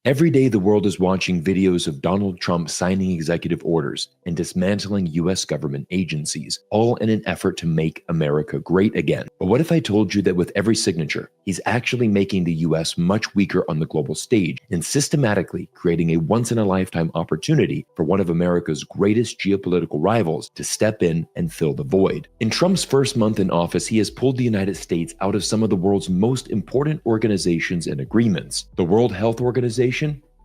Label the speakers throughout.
Speaker 1: Every day, the world is watching videos of Donald Trump signing executive orders and dismantling US government agencies, all in an effort to make America great again. But what if I told you that with every signature, he's actually making the US much weaker on the global stage and systematically creating a once-in-a-lifetime opportunity for one of America's greatest geopolitical rivals to step in and fill the void? In Trump's first month in office, he has pulled the United States out of some of the world's most important organizations and agreements. The World Health Organization?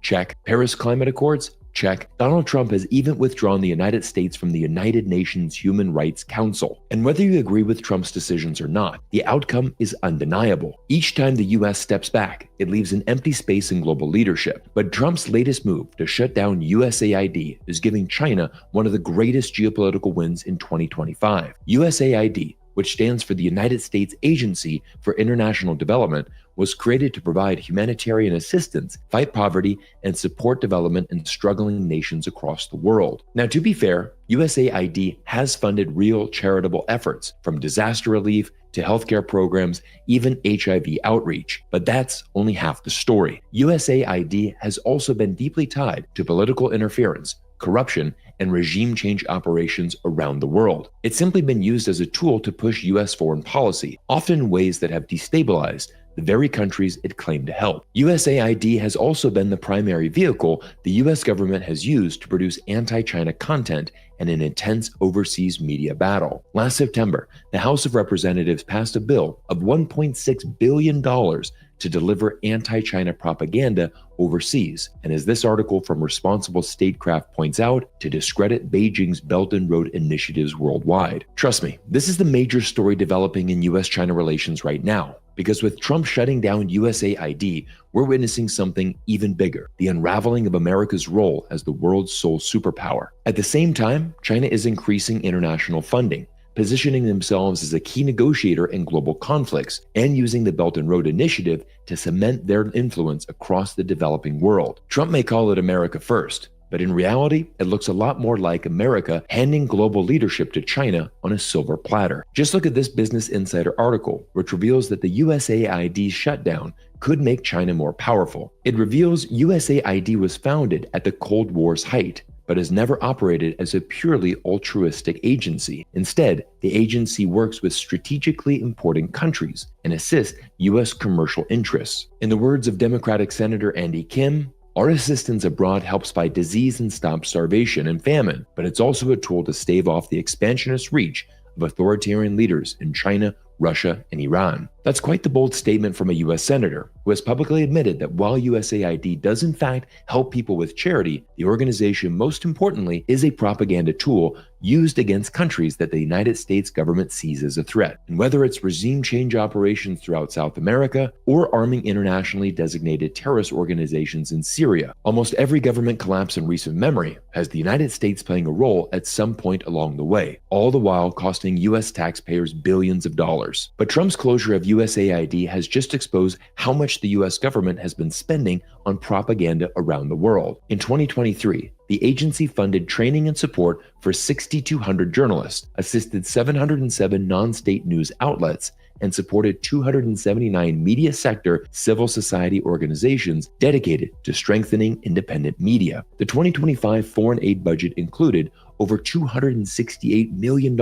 Speaker 1: Check. Paris Climate Accords? Check. Donald Trump has even withdrawn the United States from the United Nations Human Rights Council. And whether you agree with Trump's decisions or not, the outcome is undeniable. Each time the US steps back, it leaves an empty space in global leadership. But Trump's latest move to shut down USAID is giving China one of the greatest geopolitical wins in 2025. USAID, which stands for the United States Agency for International Development, was created to provide humanitarian assistance, fight poverty, and support development in struggling nations across the world. Now, to be fair, USAID has funded real charitable efforts, from disaster relief to healthcare programs, even HIV outreach. But that's only half the story. USAID has also been deeply tied to political interference, corruption, and regime change operations around the world. It's simply been used as a tool to push US foreign policy, often in ways that have destabilized the very countries it claimed to help. USAID has also been the primary vehicle the US government has used to produce anti-China content and an intense overseas media battle. Last September, the House of Representatives passed a bill of $1.6 billion to deliver anti-China propaganda overseas, and as this article from Responsible Statecraft points out, to discredit Beijing's Belt and Road initiatives worldwide. Trust me, this is the major story developing in US-China relations right now, because with Trump shutting down USAID, we're witnessing something even bigger: the unraveling of America's role as the world's sole superpower. At the same time, China is increasing international funding, positioning themselves as a key negotiator in global conflicts, and using the Belt and Road Initiative to cement their influence across the developing world. Trump may call it America First, but in reality, it looks a lot more like America handing global leadership to China on a silver platter. Just look at this Business Insider article, which reveals that the USAID shutdown could make China more powerful. It reveals USAID was founded at the Cold War's height, but has never operated as a purely altruistic agency. Instead, the agency works with strategically important countries and assists US commercial interests. In the words of Democratic Senator Andy Kim, "Our assistance abroad helps fight disease and stop starvation and famine, but it's also a tool to stave off the expansionist reach of authoritarian leaders in China, Russia, and Iran." That's quite the bold statement from a US senator who has publicly admitted that while USAID does in fact help people with charity, the organization most importantly is a propaganda tool used against countries that the United States government sees as a threat. And whether it's regime change operations throughout South America or arming internationally designated terrorist organizations in Syria, almost every government collapse in recent memory has the United States playing a role at some point along the way, all the while costing US taxpayers billions of dollars. But Trump's closure of USAID has just exposed how much the US government has been spending on propaganda around the world. In 2023, the agency funded training and support for 6,200 journalists, assisted 707 non-state news outlets, and supported 279 media sector civil society organizations dedicated to strengthening independent media. The 2025 foreign aid budget included over $268 million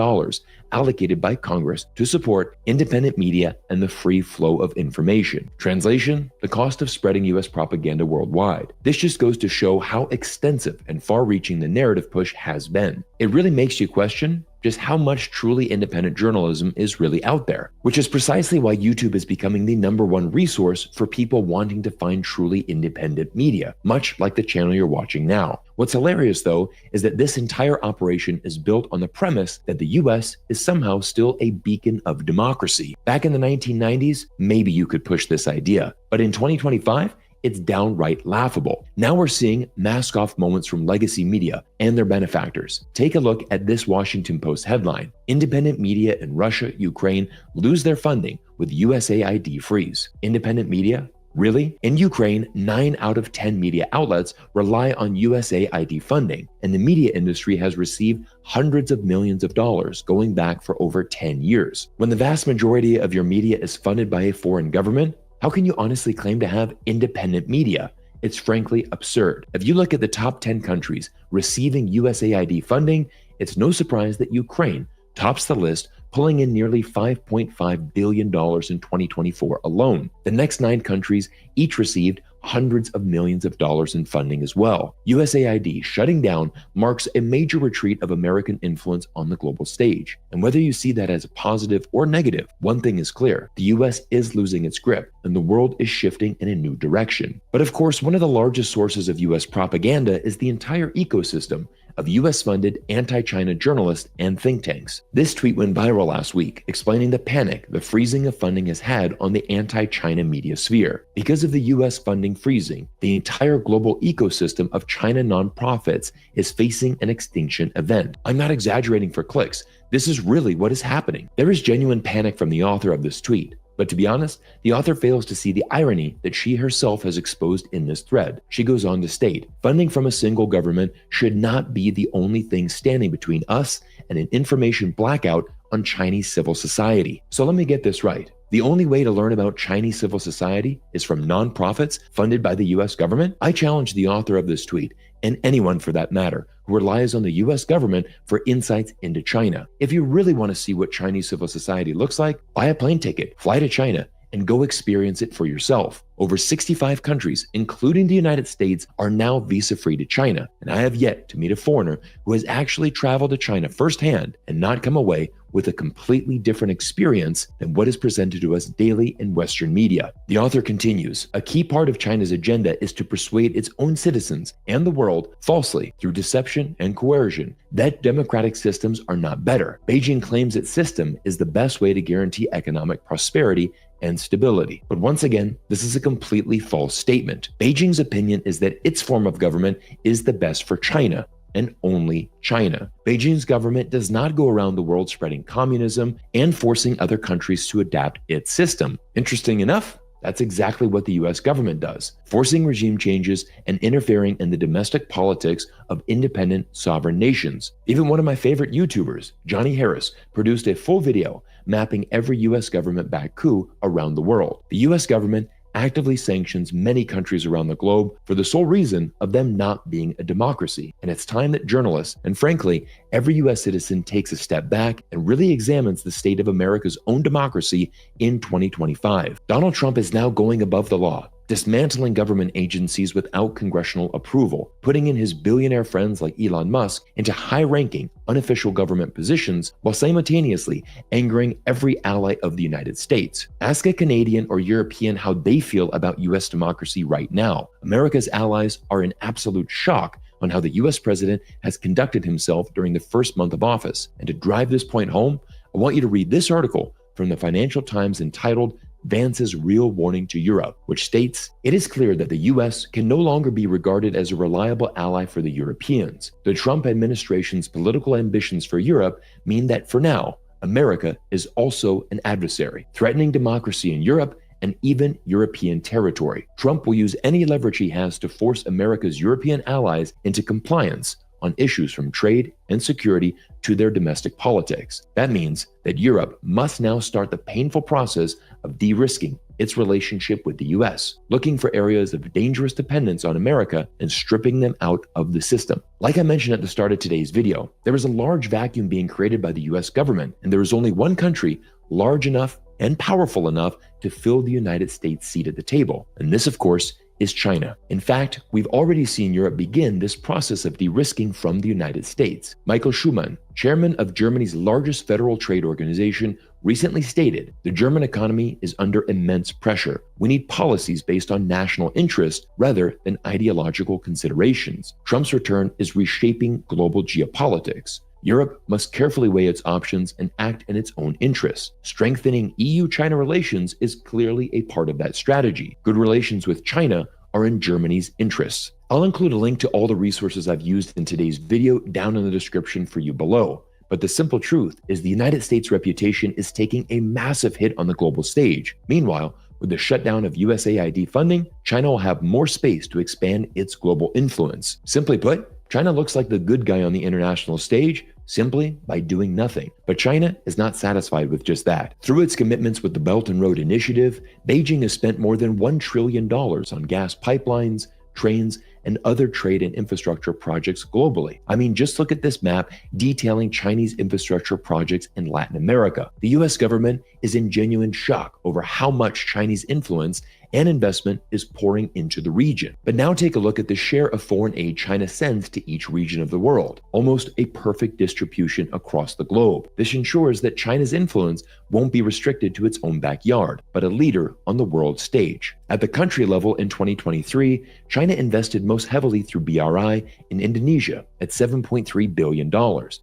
Speaker 1: allocated by Congress to support independent media and the free flow of information. Translation: the cost of spreading US propaganda worldwide. This just goes to show how extensive and far-reaching the narrative push has been. It really makes you question just how much truly independent journalism is really out there, which is precisely why YouTube is becoming the #1 resource for people wanting to find truly independent media, much like the channel you're watching now. What's hilarious, though, is that this entire operation is built on the premise that the US is somehow still a beacon of democracy. Back in the 1990s, maybe you could push this idea, but in 2025, it's downright laughable. Now we're seeing mask-off moments from legacy media and their benefactors. Take a look at this Washington Post headline: "Independent media in Russia, Ukraine lose their funding with USAID freeze." Independent media? Really? In Ukraine, 9 out of 10 media outlets rely on USAID funding, and the media industry has received hundreds of millions of dollars going back for over 10 years. When the vast majority of your media is funded by a foreign government, how can you honestly claim to have independent media? It's frankly absurd. If you look at the top 10 countries receiving USAID funding, it's no surprise that Ukraine tops the list, pulling in nearly $5.5 billion in 2024 alone. The next 9 countries each received hundreds of millions of dollars in funding as well. USAID shutting down marks a major retreat of American influence on the global stage. And whether you see that as a positive or negative, one thing is clear: the US is losing its grip, and the world is shifting in a new direction. But of course, one of the largest sources of US propaganda is the entire ecosystem of US-funded anti-China journalists and think tanks. This tweet went viral last week, explaining the panic the freezing of funding has had on the anti-China media sphere. Because of the US funding freezing, the entire global ecosystem of China nonprofits is facing an extinction event. I'm not exaggerating for clicks. This is really what is happening. There is genuine panic from the author of this tweet. But to be honest, the author fails to see the irony that she herself has exposed in this thread. She goes on to state, funding from a single government should not be the only thing standing between us and an information blackout on Chinese civil society. So let me get this right. The only way to learn about Chinese civil society is from nonprofits funded by the US government? I challenge the author of this tweet, and anyone for that matter, who relies on the US government for insights into China. If you really want to see what Chinese civil society looks like, buy a plane ticket, fly to China, and go experience it for yourself. Over 65 countries, including the United States, are now visa-free to China, and I have yet to meet a foreigner who has actually traveled to China firsthand and not come away with a completely different experience than what is presented to us daily in Western media. The author continues, a key part of China's agenda is to persuade its own citizens and the world falsely through deception and coercion that democratic systems are not better. Beijing claims its system is the best way to guarantee economic prosperity and stability. But once again, this is a completely false statement. Beijing's opinion is that its form of government is the best for China, and only China. Beijing's government does not go around the world spreading communism and forcing other countries to adapt its system. Interesting enough, that's exactly what the US government does, forcing regime changes and interfering in the domestic politics of independent sovereign nations. Even one of my favorite YouTubers, Johnny Harris, produced a full video mapping every US government-backed coup around the world. The US government actively sanctions many countries around the globe for the sole reason of them not being a democracy. And it's time that journalists, and frankly, every US citizen takes a step back and really examines the state of America's own democracy in 2025. Donald Trump is now going above the law, dismantling government agencies without congressional approval, putting in his billionaire friends like Elon Musk into high-ranking, unofficial government positions while simultaneously angering every ally of the United States. Ask a Canadian or European how they feel about US democracy right now. America's allies are in absolute shock on how the US president has conducted himself during the first month of office. And to drive this point home, I want you to read this article from the Financial Times entitled Vance's Real Warning to Europe, which states, it is clear that the US can no longer be regarded as a reliable ally for the Europeans. The Trump administration's political ambitions for Europe mean that for now, America is also an adversary, threatening democracy in Europe and even European territory. Trump will use any leverage he has to force America's European allies into compliance on issues from trade and security to their domestic politics. That means that Europe must now start the painful process of de-risking its relationship with the US, looking for areas of dangerous dependence on America and stripping them out of the system. Like I mentioned at the start of today's video, there is a large vacuum being created by the US government, and there is only one country large enough and powerful enough to fill the United States seat at the table. And this, of course, is China. In fact, we've already seen Europe begin this process of de-risking from the United States. Michael Schumann, chairman of Germany's largest federal trade organization, recently stated, the German economy is under immense pressure. We need policies based on national interest rather than ideological considerations. Trump's return is reshaping global geopolitics. Europe must carefully weigh its options and act in its own interests. Strengthening EU-China relations is clearly a part of that strategy. Good relations with China are in Germany's interests. I'll include a link to all the resources I've used in today's video down in the description for you below. But the simple truth is the United States' reputation is taking a massive hit on the global stage. Meanwhile, with the shutdown of USAID funding, China will have more space to expand its global influence. Simply put, China looks like the good guy on the international stage simply by doing nothing. But China is not satisfied with just that. Through its commitments with the Belt and Road Initiative, Beijing has spent more than $1 trillion on gas pipelines, trains, and other trade and infrastructure projects globally. I mean, just look at this map detailing Chinese infrastructure projects in Latin America. The US government is in genuine shock over how much Chinese influence and investment is pouring into the region. But now take a look at the share of foreign aid China sends to each region of the world, almost a perfect distribution across the globe. This ensures that China's influence won't be restricted to its own backyard, but a leader on the world stage. At the country level in 2023, China invested most heavily through BRI in Indonesia at $7.3 billion,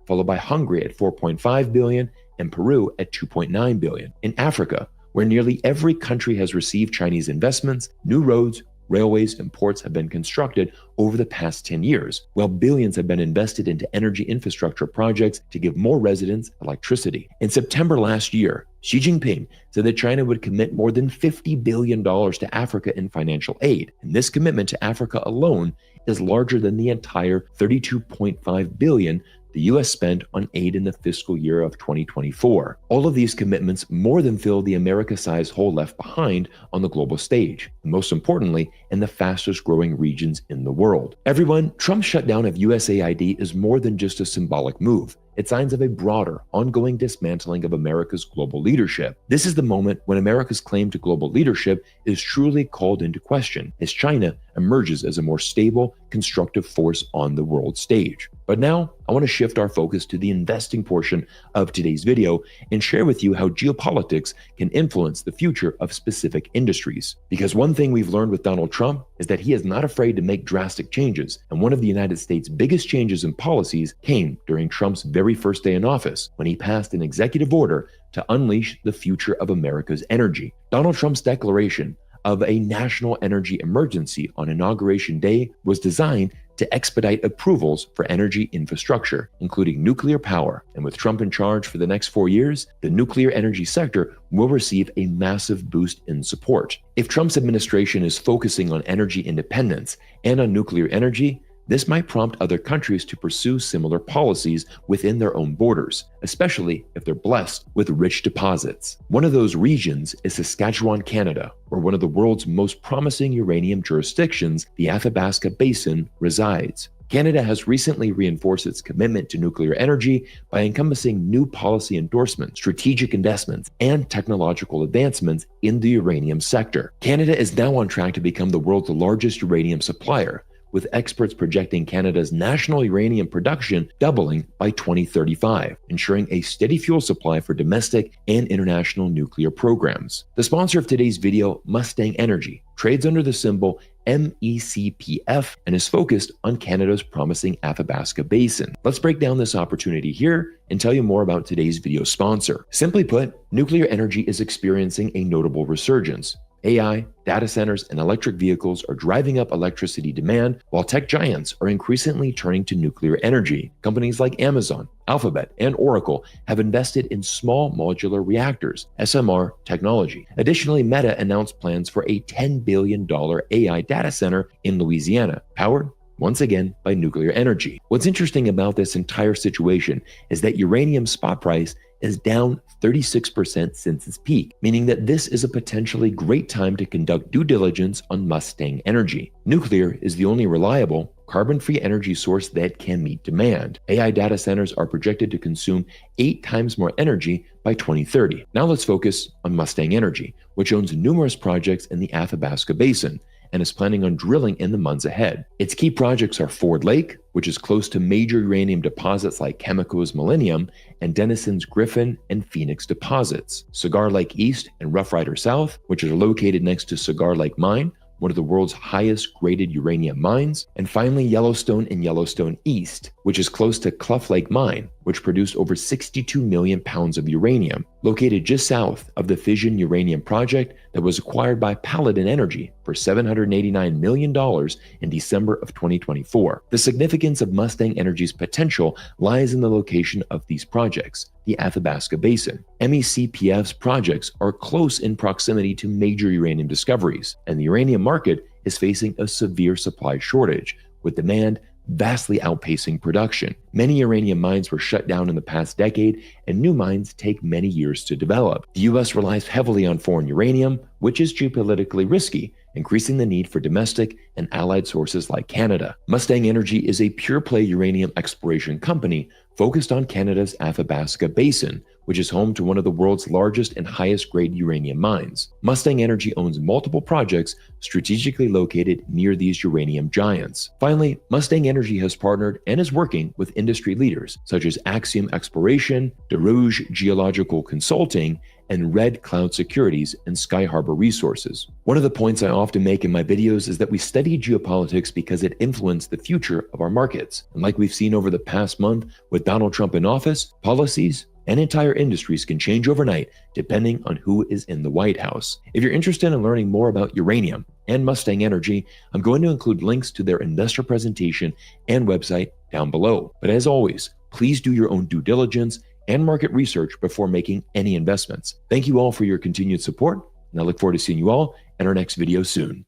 Speaker 1: followed by Hungary at $4.5 billion and Peru at $2.9 billion. In Africa, where nearly every country has received Chinese investments, new roads, railways, and ports have been constructed over the past 10 years, while billions have been invested into energy infrastructure projects to give more residents electricity. In September last year, Xi Jinping said that China would commit more than $50 billion to Africa in financial aid, and this commitment to Africa alone is larger than the entire $32.5 billion the US spent on aid in the fiscal year of 2024. All of these commitments more than fill the America-sized hole left behind on the global stage, and most importantly, in the fastest growing regions in the world. Everyone, Trump's shutdown of USAID is more than just a symbolic move. It's signs of a broader, ongoing dismantling of America's global leadership. This is the moment when America's claim to global leadership is truly called into question, as China emerges as a more stable, constructive force on the world stage. But now, I want to shift our focus to the investing portion of today's video and share with you how geopolitics can influence the future of specific industries. Because one thing we've learned with Donald Trump is that he is not afraid to make drastic changes, and one of the United States' biggest changes in policies came during Trump's very first day in office, when he passed an executive order to unleash the future of America's energy. Donald Trump's declaration of a national energy emergency on Inauguration Day was designed to expedite approvals for energy infrastructure, including nuclear power. And with Trump in charge for the next 4 years, the nuclear energy sector will receive a massive boost in support. If Trump's administration is focusing on energy independence and on nuclear energy, this might prompt other countries to pursue similar policies within their own borders, especially if they're blessed with rich deposits. One of those regions is Saskatchewan, Canada, where one of the world's most promising uranium jurisdictions, the Athabasca Basin, resides. Canada has recently reinforced its commitment to nuclear energy by encompassing new policy endorsements, strategic investments, and technological advancements in the uranium sector. Canada is now on track to become the world's largest uranium supplier, with experts projecting Canada's national uranium production doubling by 2035, ensuring a steady fuel supply for domestic and international nuclear programs. The sponsor of today's video, Mustang Energy, trades under the symbol MECPF and is focused on Canada's promising Athabasca Basin. Let's break down this opportunity here and tell you more about today's video sponsor. Simply put, nuclear energy is experiencing a notable resurgence. AI, data centers, and electric vehicles are driving up electricity demand, while tech giants are increasingly turning to nuclear energy. Companies like Amazon, Alphabet, and Oracle have invested in small modular reactors, SMR technology. Additionally, Meta announced plans for a $10 billion AI data center in Louisiana, powered once again by nuclear energy. What's interesting about this entire situation is that uranium spot price is down 36% since its peak, meaning that this is a potentially great time to conduct due diligence on Mustang Energy. Nuclear is the only reliable, carbon-free energy source that can meet demand. AI data centers are projected to consume 8 times more energy by 2030. Now let's focus on Mustang Energy, which owns numerous projects in the Athabasca Basin and is planning on drilling in the months ahead. Its key projects are Ford Lake, which is close to major uranium deposits like Cameco's Millennium, and Denison's Griffin and Phoenix deposits. Cigar Lake East and Rough Rider South, which are located next to Cigar Lake Mine, one of the world's highest graded uranium mines, and finally Yellowstone and Yellowstone East, which is close to Cluff Lake Mine, which produced over 62 million pounds of uranium, located just south of the Fission Uranium Project that was acquired by Paladin Energy for $789 million in December of 2024. The significance of Mustang Energy's potential lies in the location of these projects, the Athabasca Basin. MECPF's projects are close in proximity to major uranium discoveries, and the uranium market is facing a severe supply shortage, with demand vastly outpacing production. Many uranium mines were shut down in the past decade, and new mines take many years to develop. The US relies heavily on foreign uranium, which is geopolitically risky, increasing the need for domestic and allied sources like Canada. Mustang Energy is a pure-play uranium exploration company focused on Canada's Athabasca Basin, which is home to one of the world's largest and highest-grade uranium mines. Mustang Energy owns multiple projects strategically located near these uranium giants. Finally, Mustang Energy has partnered and is working with industry leaders such as Axiom Exploration, DeRouge Geological Consulting, and Red Cloud Securities and Sky Harbor Resources. One of the points I often make in my videos is that we study geopolitics because it influences the future of our markets. And like we've seen over the past month with Donald Trump in office, policies and entire industries can change overnight depending on who is in the White House. If you're interested in learning more about uranium and Mustang Energy, I'm going to include links to their investor presentation and website down below. But as always, please do your own due diligence and market research before making any investments. Thank you all for your continued support, and I look forward to seeing you all in our next video soon.